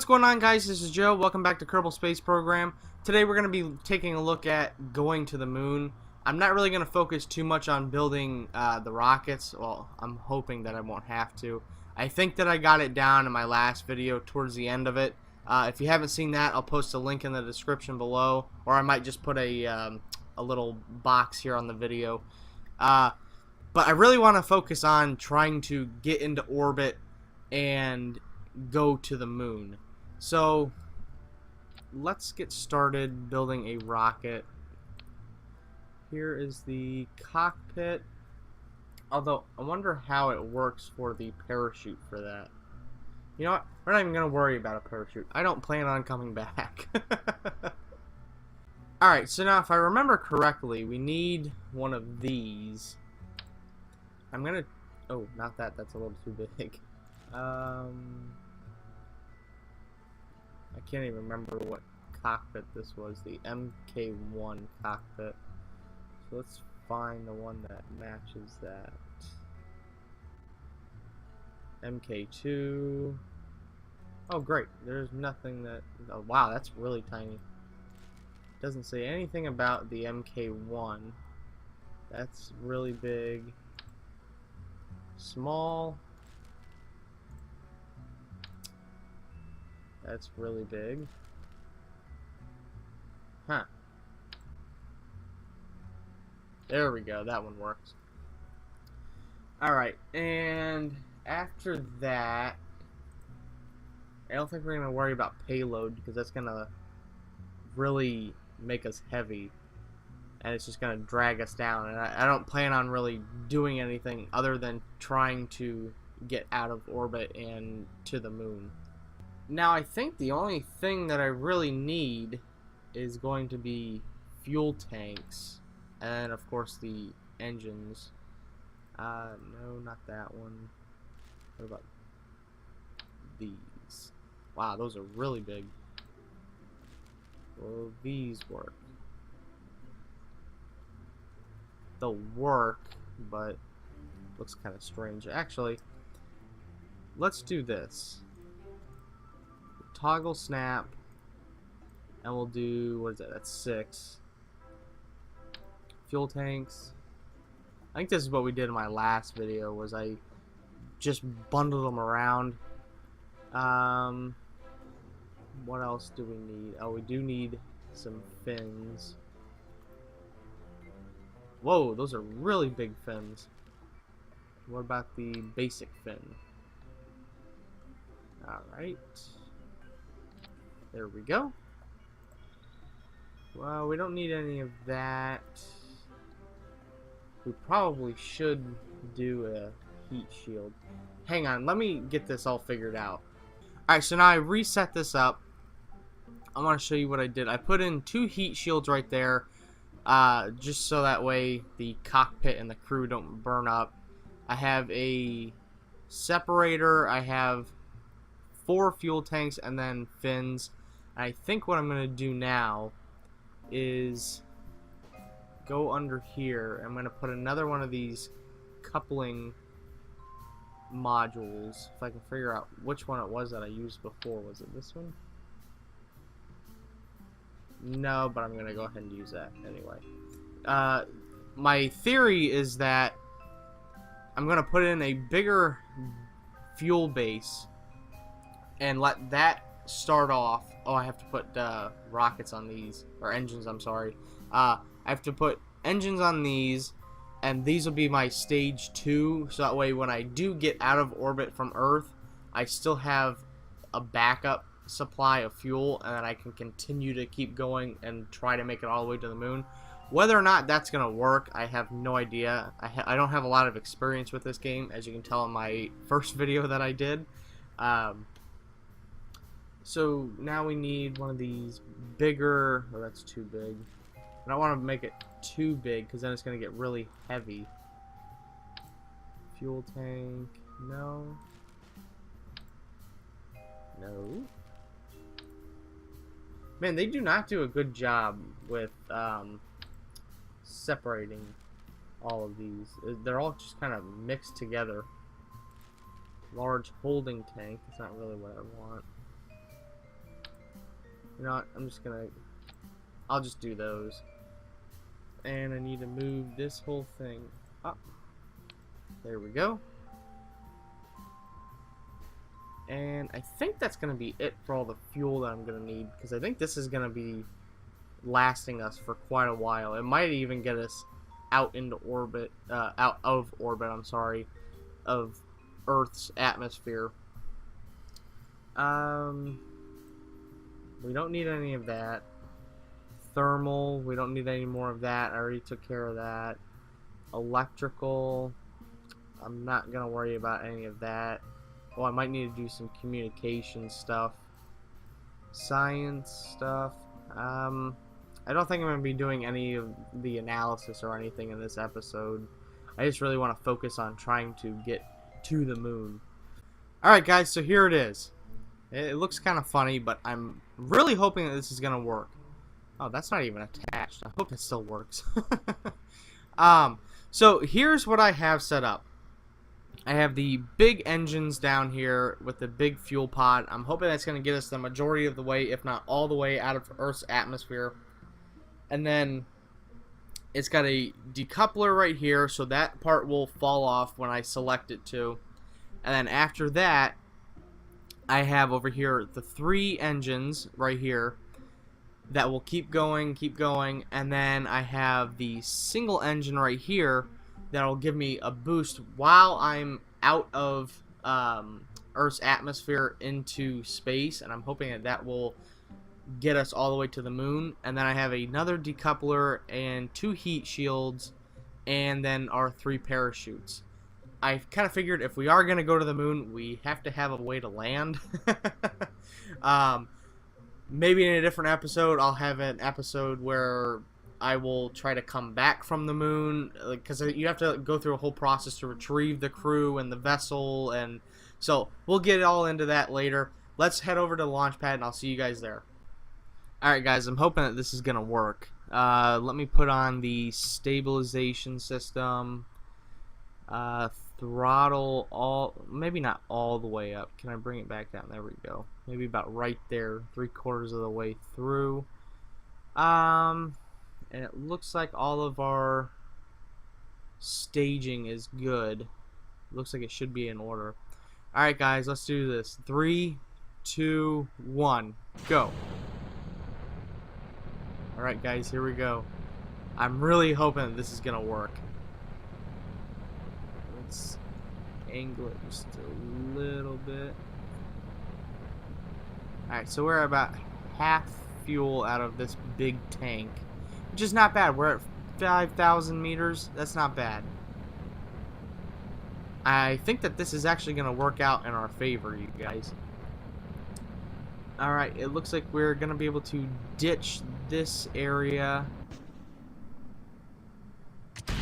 going on, guys? This is Joe. Welcome back to Kerbal Space Program. Today we're going to be taking a look at going to the moon. I'm not really going to focus too much on building the rockets. Well, I'm hoping that I won't have to. I think that I got it down in my last video towards the end of it. If you haven't seen that, I'll post a link in the description below, or I might just put a little box here on the video. But I really want to focus on trying to get into orbit and go to the moon. So let's get started building a rocket. Here is the cockpit, although I wonder how it works for the parachute for that. You know what, we're not even gonna worry about a parachute. I don't plan on coming back. Alright, so now if I remember correctly, we need one of these. I'm gonna, oh, not that, that's a little too big. I can't even remember what cockpit this was, the MK1 cockpit. So let's find the one that matches that. MK2. Oh great, there's nothing that, oh wow, that's really tiny. Doesn't say anything about the MK1. That's really big. Small. That's really big. Huh. There we go, that one works. Alright, and after that, I don't think we're going to worry about payload, because that's going to really make us heavy. And it's just going to drag us down. And I don't plan on really doing anything other than trying to get out of orbit and to the moon. Now I think the only thing that I really need is going to be fuel tanks, and of course the engines. No, not that one. What about these? Wow, those are really big. Will these work? They'll work, but looks kind of strange. Actually, let's do this. Toggle snap, and we'll do, what is that? That's 6 fuel tanks. I think this is what we did in my last video, was I just bundled them around. What else do we need? Oh, we do need some fins. Whoa, those are really big fins. What about the basic fin? Alright. There we go. Well, we don't need any of that. We probably should do a heat shield. Hang on, let me get this all figured out. Alright, so now I reset this up. I want to show you what I did. I put in 2 heat shields right there, just so that way the cockpit and the crew don't burn up. I have a separator, I have 4 fuel tanks, and then fins. I think what I'm going to do now is go under here. I'm going to put another one of these coupling modules. If I can figure out which one it was that I used before. Was it this one? No, but I'm going to go ahead and use that anyway. My theory is that I'm going to put in a bigger fuel base and let that start off. Oh, I have to put rockets on these, or engines, I'm sorry. I have to put engines on these, and these will be my stage 2, so that way when I do get out of orbit from Earth, I still have a backup supply of fuel, and then I can continue to keep going and try to make it all the way to the moon. Whether or not that's going to work, I have no idea. I don't have a lot of experience with this game, as you can tell in my first video that I did. So now we need one of these bigger, oh that's too big. I don't want to make it too big because then it's going to get really heavy. Fuel tank, no. No. Man, they do not do a good job with separating all of these. They're all just kind of mixed together. Large holding tank, that's not really what I want. You know what? I'm just gonna... I'll just do those. And I need to move this whole thing up. There we go. And I think that's going to be it for all the fuel that I'm going to need, because I think this is going to be lasting us for quite a while. It might even get us out into orbit, out of orbit, I'm sorry, of Earth's atmosphere. We don't need any of that. Thermal, we don't need any more of that. I already took care of that. Electrical, I'm not going to worry about any of that. Well, I might need to do some communication stuff. Science stuff. I don't think I'm going to be doing any of the analysis or anything in this episode. I just really want to focus on trying to get to the moon. Alright guys, so here it is. It looks kind of funny, but I'm really hoping that this is going to work. Oh, that's not even attached. I hope it still works. So here's what I have set up. I have the big engines down here with the big fuel pod. I'm hoping that's going to get us the majority of the way, if not all the way, out of Earth's atmosphere. And then it's got a decoupler right here, so that part will fall off when I select it to. And then after that, I have over here the 3 engines right here that will keep going, and then I have the single engine right here that'll give me a boost while I'm out of Earth's atmosphere into space, and I'm hoping that that will get us all the way to the moon. And then I have another decoupler and 2 heat shields, and then our 3 parachutes. I kind of figured if we are going to go to the moon, we have to have a way to land. Maybe in a different episode, I'll have an episode where I will try to come back from the moon, because you have to go through a whole process to retrieve the crew and the vessel, and so we'll get all into that later. Let's head over to the launch pad, and I'll see you guys there. Alright guys, I'm hoping that this is going to work. Let me put on the stabilization system. Throttle all, maybe not all the way up. Can I bring it back down? There we go. Maybe about right there, 3/4 of the way through. And it looks like all of our staging is good. Looks like it should be in order. Alright guys, let's do this. 3, 2, 1, go. Alright guys, here we go. I'm really hoping that this is gonna work. Let's angle it just a little bit. Alright, so we're about half fuel out of this big tank, which is not bad. We're at 5,000 meters. That's not bad. I think that this is actually going to work out in our favor, you guys. Alright, it looks like we're going to be able to ditch this area. There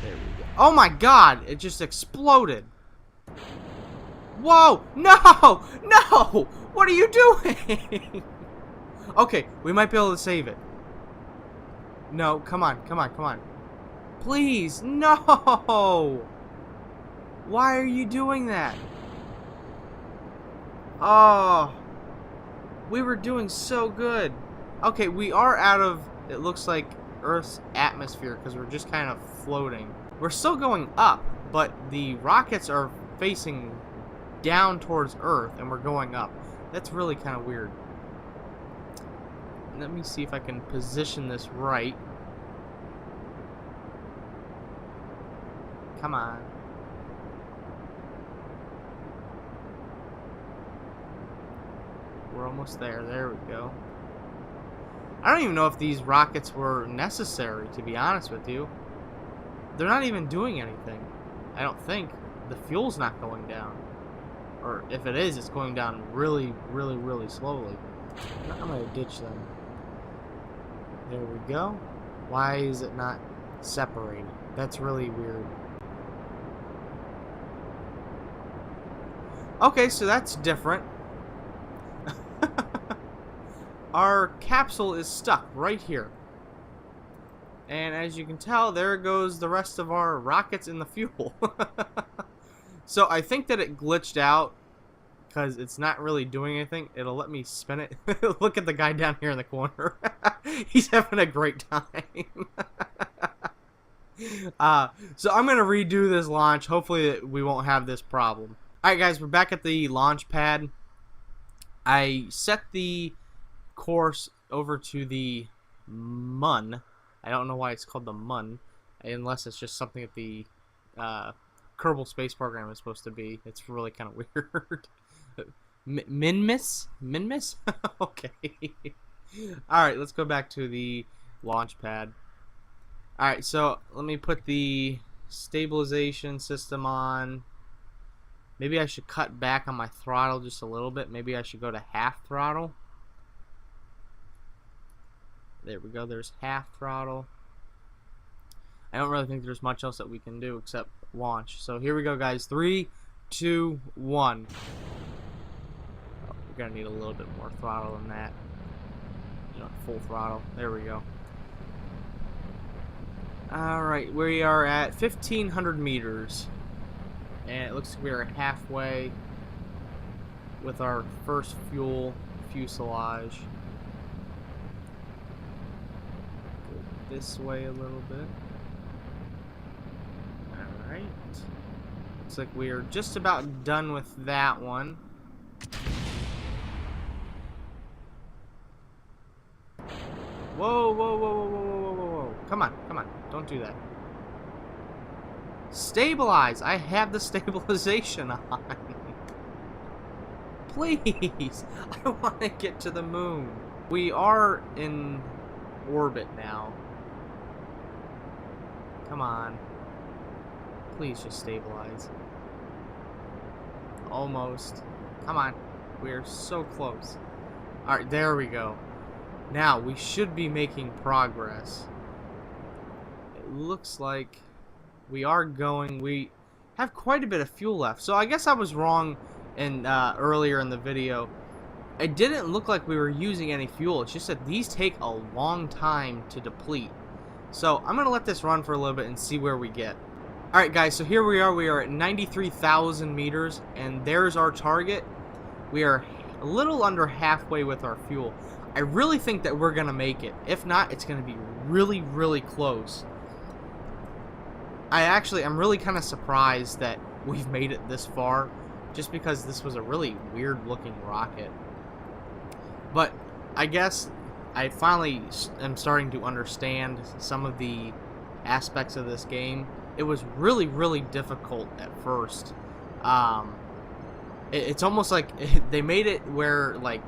we go. Oh my god! It just exploded. Whoa! No! No! What are you doing? Okay, we might be able to save it. No, come on, come on, come on. Please, no! Why are you doing that? Oh, we were doing so good. Okay, we are out of, it looks like, Earth's atmosphere, because we're just kind of floating. We're still going up, but the rockets are facing down towards Earth, and we're going up. That's really kind of weird. Let me see if I can position this right. Come on. We're almost there. There we go. I don't even know if these rockets were necessary, to be honest with you. They're not even doing anything. I don't think. The fuel's not going down. Or if it is, it's going down really, really, really slowly. I'm going to ditch them. There we go. Why is it not separated? That's really weird. Okay, so that's different. Our capsule is stuck right here. And as you can tell, there goes the rest of our rockets in the fuel. So I think that it glitched out because it's not really doing anything. It'll let me spin it. Look at the guy down here in the corner. He's having a great time. So I'm going to redo this launch. Hopefully we won't have this problem. Alright guys, we're back at the launch pad. I set the course over to the Mun. I don't know why it's called the Mun, unless it's just something that the Kerbal Space Program is supposed to be. It's really kind of weird. Minmus? Minmus? Okay. Alright, let's go back to the launch pad. Alright, so let me put the stabilization system on. Maybe I should cut back on my throttle just a little bit. Maybe I should go to half throttle. There we go, there's half throttle. I don't really think there's much else that we can do except launch. So here we go, guys. 3, 2, 1. Oh, we're gonna need a little bit more throttle than that. You know, full throttle. There we go. Alright, we are at 1,500 meters. And it looks like we are halfway with our first fuselage. Go this way a little bit. Alright. Looks like we are just about done with that one. Whoa, whoa, whoa, whoa, whoa, whoa, whoa, whoa. Come on, come on. Don't do that. Stabilize! I have the stabilization on. Please! I want to get to the moon. We are in orbit now. Come on. Please just stabilize. Almost. Come on. We're so close. Alright, there we go. Now, we should be making progress. It looks like we are going. We have quite a bit of fuel left. So I guess I was wrong in earlier in the video. It didn't look like we were using any fuel. It's just that these take a long time to deplete. So I'm going to let this run for a little bit and see where we get. Alright guys, so here we are. We are at 93,000 meters. And there's our target. We are a little under halfway with our fuel. I really think that we're going to make it. If not, it's going to be really, really close. I'm really kind of surprised that we've made it this far, just because this was a really weird looking rocket. But I guess I finally am starting to understand some of the aspects of this game. It was really, really difficult at first. It's almost like they made it where, like,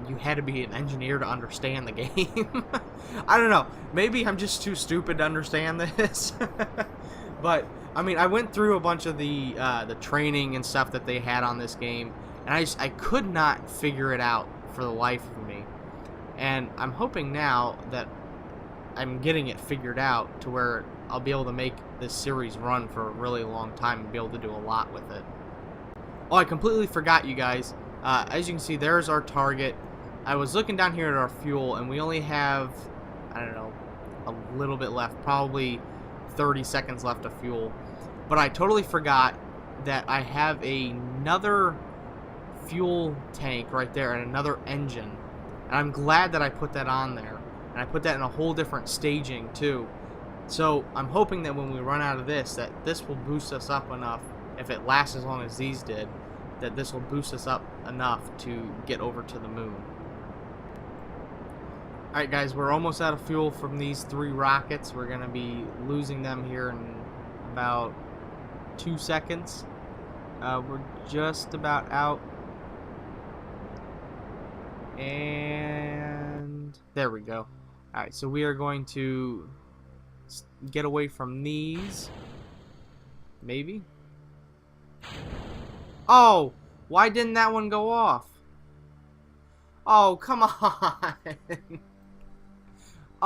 you had to be an engineer to understand the game. I don't know. Maybe I'm just too stupid to understand this. But I mean, I went through a bunch of the training and stuff that they had on this game, and I could not figure it out for the life of me. And I'm hoping now that I'm getting it figured out to where I'll be able to make this series run for a really long time and be able to do a lot with it. Oh, I completely forgot, you guys. As you can see, there's our target. I was looking down here at our fuel, and we only have, I don't know, a little bit left, probably 30 seconds left of fuel. But I totally forgot that I have another fuel tank right there and another engine. And I'm glad that I put that on there. And I put that in a whole different staging too. So I'm hoping that when we run out of this, that this will boost us up enough, if it lasts as long as these did, that this will boost us up enough to get over to the moon. Alright guys, we're almost out of fuel from these 3 rockets. We're going to be losing them here in about 2 seconds. We're just about out. And there we go. Alright, so we are going to get away from these. Maybe. Oh! Why didn't that one go off? Oh, come on!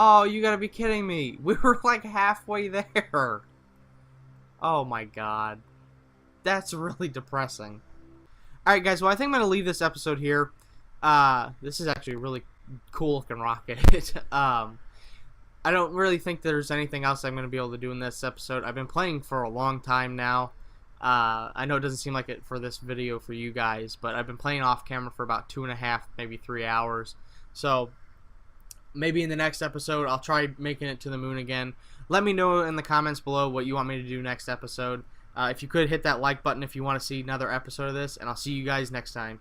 Oh, you gotta be kidding me. We were like halfway there. Oh my god. That's really depressing. Alright guys, well I think I'm gonna leave this episode here. This is actually a really cool looking rocket. I don't really think there's anything else I'm gonna be able to do in this episode. I've been playing for a long time now. I know it doesn't seem like it for this video for you guys, but I've been playing off camera for about 2.5, maybe 3 hours. So maybe in the next episode I'll try making it to the moon again. Let me know in the comments below what you want me to do next episode. If you could hit that like button if you want to see another episode of this, and I'll see you guys next time.